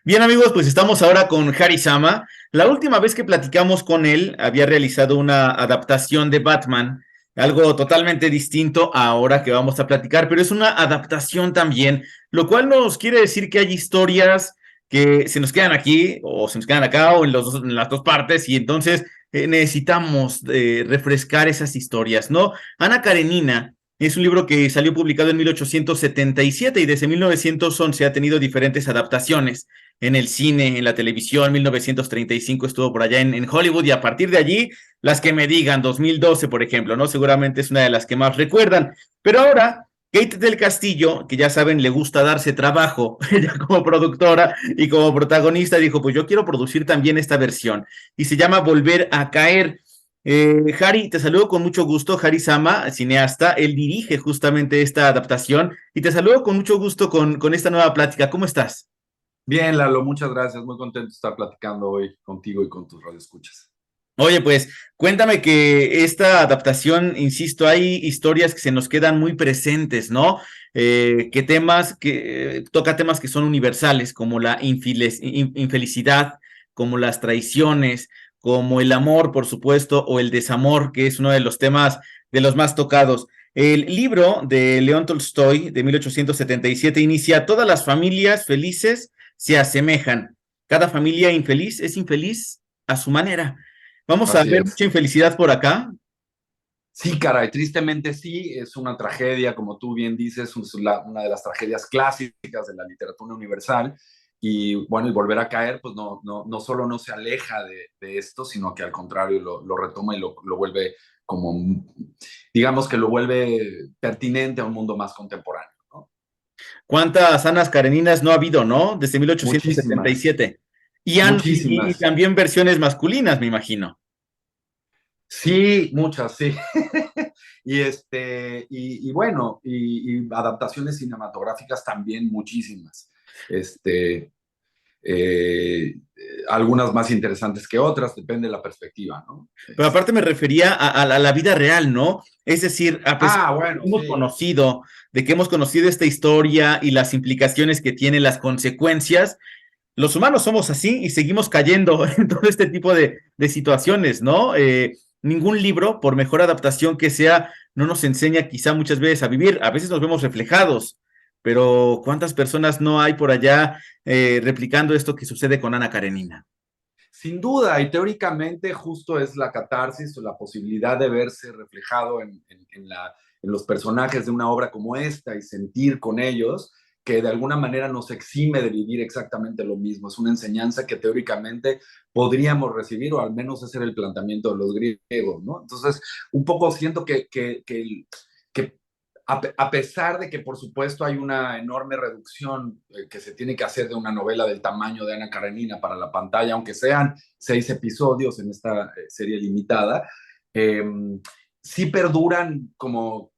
Bien amigos, pues estamos ahora con Harry Sama. La última vez que platicamos con él había realizado una adaptación de Batman, algo totalmente distinto a ahora que vamos a platicar, pero es una adaptación también, lo cual nos quiere decir que hay historias que se nos quedan aquí o se nos quedan acá o en las dos partes y entonces necesitamos refrescar esas historias, ¿no? Ana Karenina es un libro que salió publicado en 1877 y desde 1911 ha tenido diferentes adaptaciones en el cine, en la televisión. 1935 estuvo por allá en Hollywood y a partir de allí, las que me digan, 2012 por ejemplo, ¿no? Seguramente es una de las que más recuerdan. Pero ahora, Kate del Castillo, que ya saben, le gusta darse trabajo, ella como productora y como protagonista, dijo, pues yo quiero producir también esta versión. Y se llama Volver a Caer. Harry, te saludo con mucho gusto, Harry Sama, cineasta, él dirige justamente esta adaptación y te saludo con mucho gusto con esta nueva plática. ¿Cómo estás? Bien, Lalo, muchas gracias. Muy contento de estar platicando hoy contigo y con tus radioescuchas. Oye, pues cuéntame que esta adaptación, insisto, hay historias que se nos quedan muy presentes, ¿no? Que temas que toca temas que son universales, como la infelicidad, como las traiciones, como el amor, por supuesto, o el desamor, que es uno de los temas de los más tocados. El libro de León Tolstoy de 1877 inicia: todas las familias felices se asemejan. Cada familia infeliz es infeliz a su manera. Vamos a Así ver es. mucha infelicidad por acá. Sí, caray, tristemente sí, es una tragedia, como tú bien dices, una de las tragedias clásicas de la literatura universal. Y bueno, y volver a caer, pues no solo no se aleja de esto, sino que al contrario lo retoma y lo vuelve como, digamos que lo vuelve pertinente a un mundo más contemporáneo, ¿no? ¿Cuántas Anas Kareninas no ha habido, no? Desde Muchísimas, 1877. Y muchísimas. también versiones masculinas, me imagino. Sí, muchas, sí. Y bueno, y adaptaciones cinematográficas también muchísimas. Este, algunas más interesantes que otras, depende de la perspectiva, ¿no? Pero aparte me refería a la vida real, ¿no? Es decir, a pesar Ah, de que bueno, hemos sí. conocido, de que hemos conocido esta historia y las implicaciones que tiene, las consecuencias, los humanos somos así y seguimos cayendo en todo este tipo de situaciones, ¿no? Ningún libro, por mejor adaptación que sea, no nos enseña quizá muchas veces a vivir. A veces nos vemos reflejados, pero ¿cuántas personas no hay por allá replicando esto que sucede con Ana Karenina? Sin duda, y teóricamente justo es la catarsis o la posibilidad de verse reflejado en los personajes de una obra como esta y sentir con ellos, que de alguna manera nos exime de vivir exactamente lo mismo. Es una enseñanza que teóricamente podríamos recibir, o al menos ese era el planteamiento de los griegos, ¿no? Entonces, un poco siento que a pesar de que, por supuesto, hay una enorme reducción que se tiene que hacer de una novela del tamaño de Ana Karenina para la pantalla, aunque sean 6 episodios en esta serie limitada, eh, sí perduran como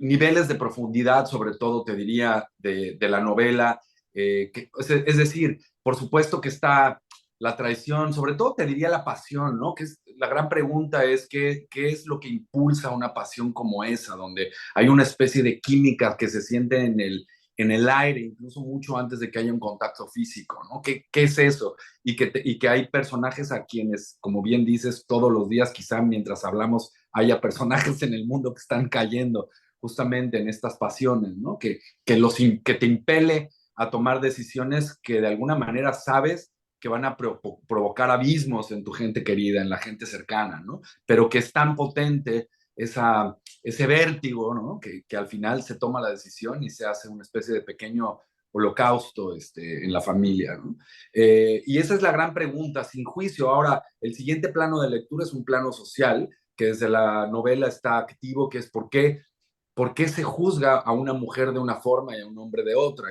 niveles de profundidad, sobre todo, te diría, de la novela. Es decir, por supuesto que está la traición, sobre todo te diría la pasión, ¿no? Que es, la gran pregunta es qué es lo que impulsa una pasión como esa, donde hay una especie de química que se siente en el aire, incluso mucho antes de que haya un contacto físico, ¿no? ¿Qué es eso? Y que hay personajes a quienes, como bien dices, todos los días, quizá mientras hablamos, haya personajes en el mundo que están cayendo justamente en estas pasiones, ¿no? Que te impele a tomar decisiones que de alguna manera sabes que van a provocar abismos en tu gente querida, en la gente cercana, ¿no? Pero que es tan potente ese vértigo, ¿no? Que al final se toma la decisión y se hace una especie de pequeño holocausto en la familia, ¿no? Y esa es la gran pregunta, sin juicio. Ahora, el siguiente plano de lectura es un plano social, que desde la novela está activo, que es por qué se juzga a una mujer de una forma y a un hombre de otra,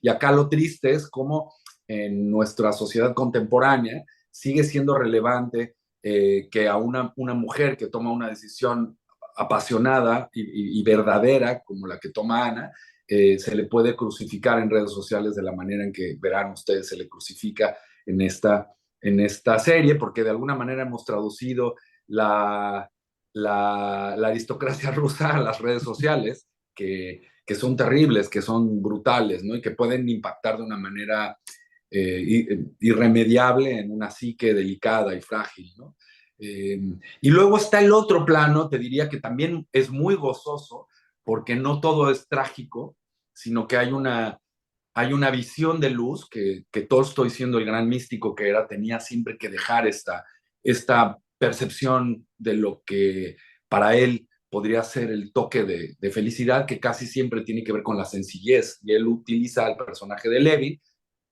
y acá lo triste es cómo en nuestra sociedad contemporánea sigue siendo relevante que a una mujer que toma una decisión apasionada y verdadera, como la que toma Ana, se le puede crucificar en redes sociales de la manera en que verán ustedes se le crucifica en esta serie, porque de alguna manera hemos traducido la aristocracia rusa a las redes sociales, que son terribles, que son brutales, ¿no? Y que pueden impactar de una manera irremediable en una psique delicada y frágil, ¿no? Eh, y luego está el otro plano, te diría que también es muy gozoso, porque no todo es trágico, sino que hay una visión de luz que Tolstoy, siendo el gran místico que era, tenía siempre que dejar esta percepción de lo que para él podría ser el toque de felicidad, que casi siempre tiene que ver con la sencillez. Y él utiliza al personaje de Levi,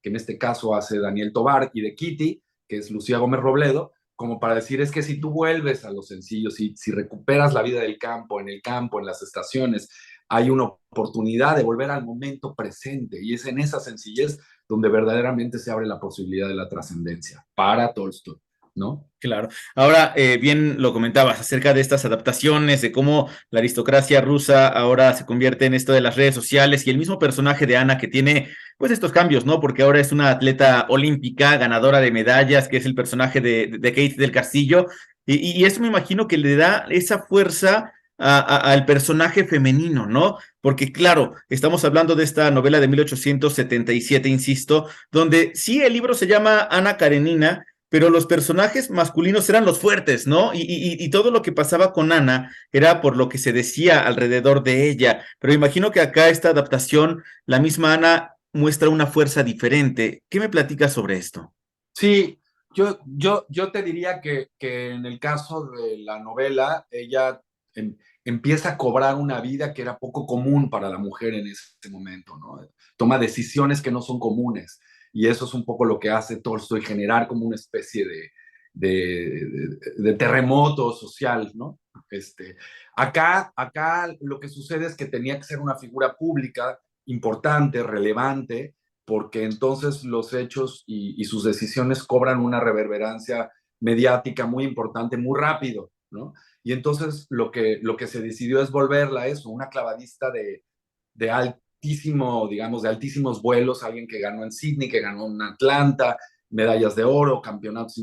que en este caso hace Daniel Tobar, y de Kitty, que es Lucía Gómez Robledo, como para decir, es que si tú vuelves a lo sencillo, si recuperas la vida del campo, en las estaciones, hay una oportunidad de volver al momento presente, y es en esa sencillez donde verdaderamente se abre la posibilidad de la trascendencia para Tolstoy, ¿no? Claro. Ahora, bien lo comentabas acerca de estas adaptaciones, de cómo la aristocracia rusa ahora se convierte en esto de las redes sociales y el mismo personaje de Ana que tiene pues estos cambios, ¿no? Porque ahora es una atleta olímpica, ganadora de medallas, que es el personaje de Kate del Castillo, y eso me imagino que le da esa fuerza al personaje femenino, ¿no? Porque claro, estamos hablando de esta novela de 1877, insisto, donde sí el libro se llama Ana Karenina, pero los personajes masculinos eran los fuertes, ¿no? Y todo lo que pasaba con Ana era por lo que se decía alrededor de ella. Pero imagino que acá esta adaptación, la misma Ana muestra una fuerza diferente. ¿Qué me platicas sobre esto? Sí, yo te diría que en el caso de la novela, ella empieza a cobrar una vida que era poco común para la mujer en ese momento, ¿no? Toma decisiones que no son comunes, y eso es un poco lo que hace Tolstoy, generar como una especie de terremoto social, ¿no? Acá lo que sucede es que tenía que ser una figura pública importante, relevante, porque entonces los hechos y sus decisiones cobran una reverberancia mediática muy importante, muy rápido, ¿no? Y entonces lo que se decidió es volverla eso, una clavadista de altísimo, digamos, de altísimos vuelos, alguien que ganó en Sydney, que ganó en Atlanta, medallas de oro, campeonatos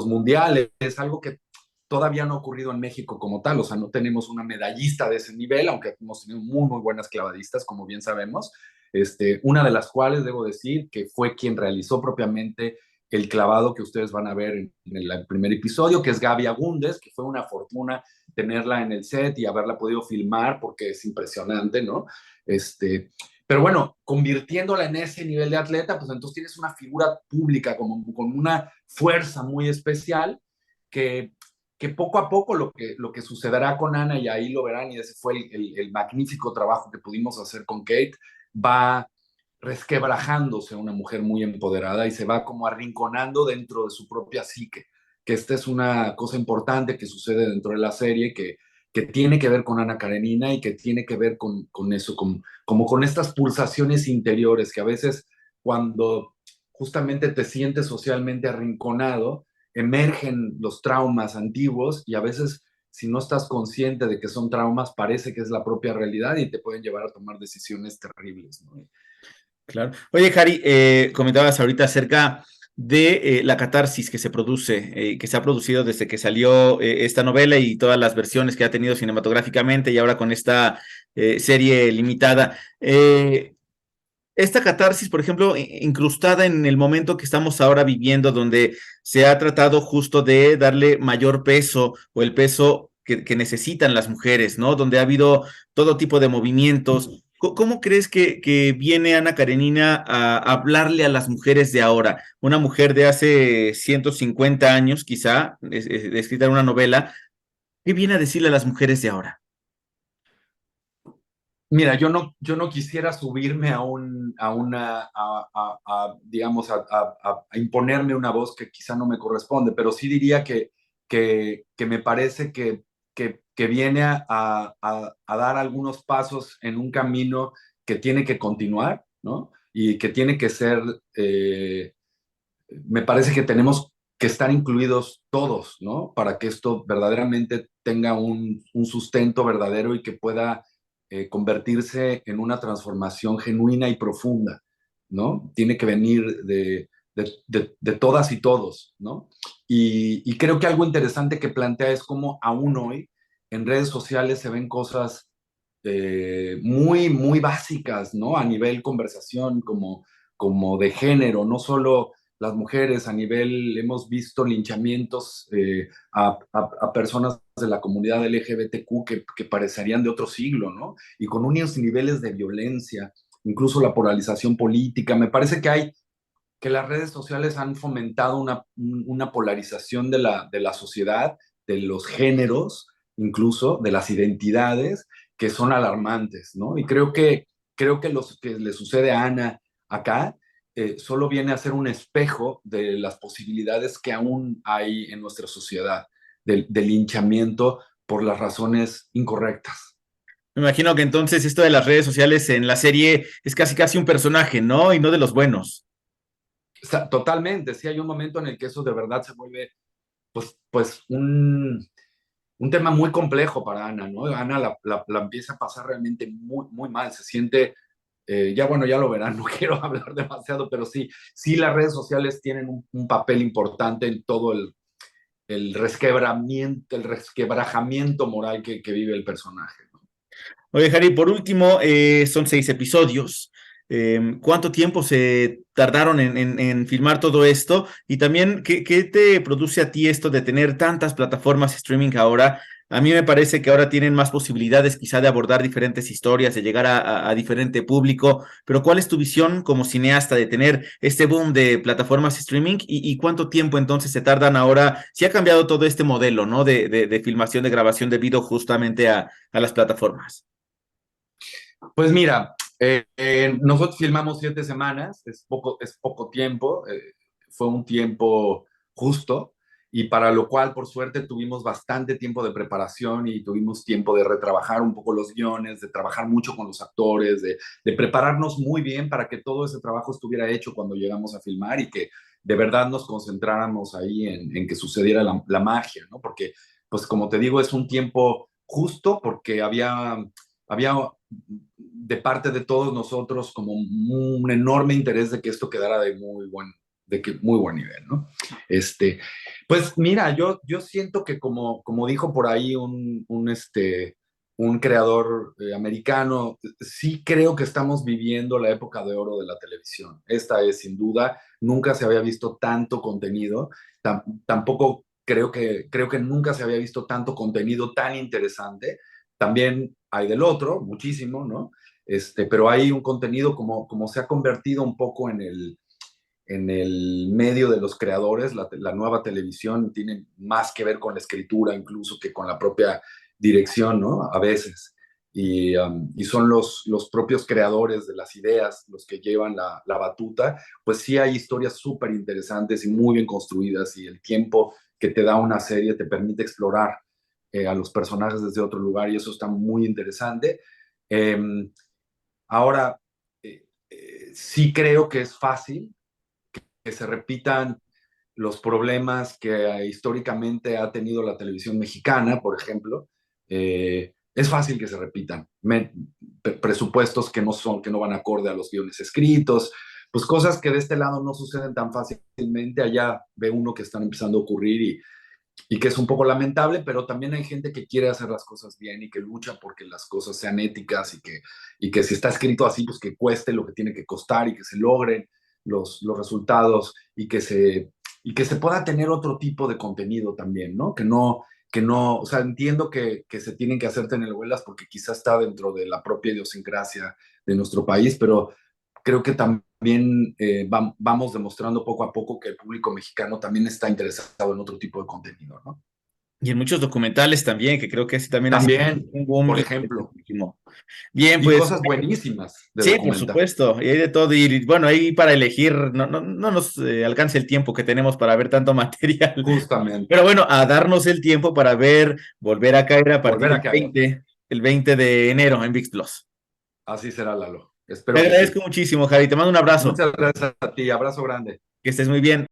mundiales, es algo que todavía no ha ocurrido en México como tal, o sea, no tenemos una medallista de ese nivel, aunque hemos tenido muy, muy buenas clavadistas, como bien sabemos, una de las cuales debo decir que fue quien realizó propiamente el clavado que ustedes van a ver en el primer episodio, que es Gaby Agúndez, que fue una fortuna tenerla en el set y haberla podido filmar porque es impresionante, ¿no? Pero bueno, convirtiéndola en ese nivel de atleta, pues entonces tienes una figura pública con una fuerza muy especial que, que poco a poco lo que sucederá con Ana, y ahí lo verán, y ese fue el magnífico trabajo que pudimos hacer con Kate, va resquebrajándose una mujer muy empoderada y se va como arrinconando dentro de su propia psique, que esta es una cosa importante que sucede dentro de la serie, que tiene que ver con Ana Karenina y que tiene que ver con eso, como con estas pulsaciones interiores que a veces cuando justamente te sientes socialmente arrinconado, emergen los traumas antiguos, y a veces si no estás consciente de que son traumas, parece que es la propia realidad y te pueden llevar a tomar decisiones terribles, ¿no? Claro. Oye, Jari, comentabas ahorita acerca de la catarsis que se produce, que se ha producido desde que salió esta novela y todas las versiones que ha tenido cinematográficamente y ahora con esta serie limitada. Esta catarsis, por ejemplo, incrustada en el momento que estamos ahora viviendo, donde se ha tratado justo de darle mayor peso o el peso que necesitan las mujeres, ¿no? Donde ha habido todo tipo de movimientos. ¿Cómo crees que viene Ana Karenina a hablarle a las mujeres de ahora? Una mujer de hace 150 años, quizá, escrita en una novela, ¿qué viene a decirle a las mujeres de ahora? Mira, yo no quisiera subirme digamos, a imponerme una voz que quizá no me corresponde, pero sí diría que me parece que viene a dar algunos pasos en un camino que tiene que continuar, ¿no? Y que tiene que ser, me parece que tenemos que estar incluidos todos, ¿no? Para que esto verdaderamente tenga un sustento verdadero y que pueda convertirse en una transformación genuina y profunda, ¿no? Tiene que venir de todas y todos, ¿no? Y creo que algo interesante que plantea es cómo aún hoy en redes sociales se ven cosas muy, muy básicas, ¿no? A nivel conversación, como de género, no solo las mujeres, a nivel, hemos visto linchamientos a personas de la comunidad LGBTQ que parecerían de otro siglo, ¿no? Y con unos niveles de violencia, incluso la polarización política. Me parece que las redes sociales han fomentado una polarización de la sociedad, de los géneros, incluso de las identidades, que son alarmantes, ¿no? Y creo que lo que le sucede a Ana acá solo viene a ser un espejo de las posibilidades que aún hay en nuestra sociedad, del linchamiento por las razones incorrectas. Me imagino que entonces esto de las redes sociales en la serie es casi casi un personaje, ¿no? Y no de los buenos. O sea, totalmente, sí hay un momento en el que eso de verdad se vuelve pues un tema muy complejo para Ana, ¿no? Ana la empieza a pasar realmente muy, muy mal, se siente, ya bueno, ya lo verán, no quiero hablar demasiado, pero sí, sí las redes sociales tienen un papel importante en todo el resquebrajamiento moral que vive el personaje, ¿no? Oye, Harry, por último, son 6 episodios. ¿Cuánto tiempo se tardaron en filmar todo esto? Y también, ¿qué te produce a ti esto de tener tantas plataformas streaming ahora? A mí me parece que ahora tienen más posibilidades quizá de abordar diferentes historias, de llegar a diferente público, pero ¿cuál es tu visión como cineasta de tener este boom de plataformas streaming y cuánto tiempo entonces se tardan ahora? Si ha cambiado todo este modelo, ¿no? De filmación, de grabación debido justamente a las plataformas. Pues mira, nosotros filmamos 7 semanas, es poco tiempo, fue un tiempo justo y para lo cual, por suerte, tuvimos bastante tiempo de preparación y tuvimos tiempo de retrabajar un poco los guiones, de trabajar mucho con los actores, de prepararnos muy bien para que todo ese trabajo estuviera hecho cuando llegamos a filmar y que de verdad nos concentráramos ahí en que sucediera la magia, ¿no? Porque, pues como te digo, es un tiempo justo porque había de parte de todos nosotros como un enorme interés de que esto quedara muy buen nivel, ¿no? Pues mira, yo siento que como dijo por ahí un creador americano, sí creo que estamos viviendo la época de oro de la televisión. Esta es sin duda, nunca se había visto tanto contenido, tampoco creo que nunca se había visto tanto contenido tan interesante. También hay del otro, muchísimo, ¿no? Pero hay un contenido como se ha convertido un poco en el medio de los creadores, la nueva televisión tiene más que ver con la escritura incluso que con la propia dirección, ¿no? A veces. Y son los propios creadores de las ideas los que llevan la batuta, pues sí hay historias súper interesantes y muy bien construidas y el tiempo que te da una serie te permite explorar a los personajes desde otro lugar y eso está muy interesante. Eh, Ahora, sí creo que es fácil que se repitan los problemas que históricamente ha tenido la televisión mexicana, por ejemplo. Es fácil que se repitan presupuestos que no van acorde a los guiones escritos, pues cosas que de este lado no suceden tan fácilmente, allá ve uno que están empezando a ocurrir y que es un poco lamentable, pero también hay gente que quiere hacer las cosas bien y que lucha porque las cosas sean éticas y que si está escrito así, pues que cueste lo que tiene que costar y que se logren los resultados y que se pueda tener otro tipo de contenido también, ¿no? Que no, o sea, entiendo que se tienen que hacer telenovelas porque quizá está dentro de la propia idiosincrasia de nuestro país, pero creo que también vamos demostrando poco a poco que el público mexicano también está interesado en otro tipo de contenido, ¿no? Y en muchos documentales también, que creo que ese también ha sido También, un boom por ejemplo, interesantísimo. Bien, y pues cosas buenísimas de sí, por documentar, supuesto, y hay de todo. Y bueno, ahí para elegir, no nos alcanza el tiempo que tenemos para ver tanto material. justamente, Pero bueno, a darnos el tiempo para ver, volver a caer a partir volver a caer. el 20 de enero en VIX Plus. Así será, Lalo. Te Espero que agradezco sí. muchísimo, Javi. Te mando un abrazo. Muchas gracias a ti. Abrazo grande. Que estés muy bien.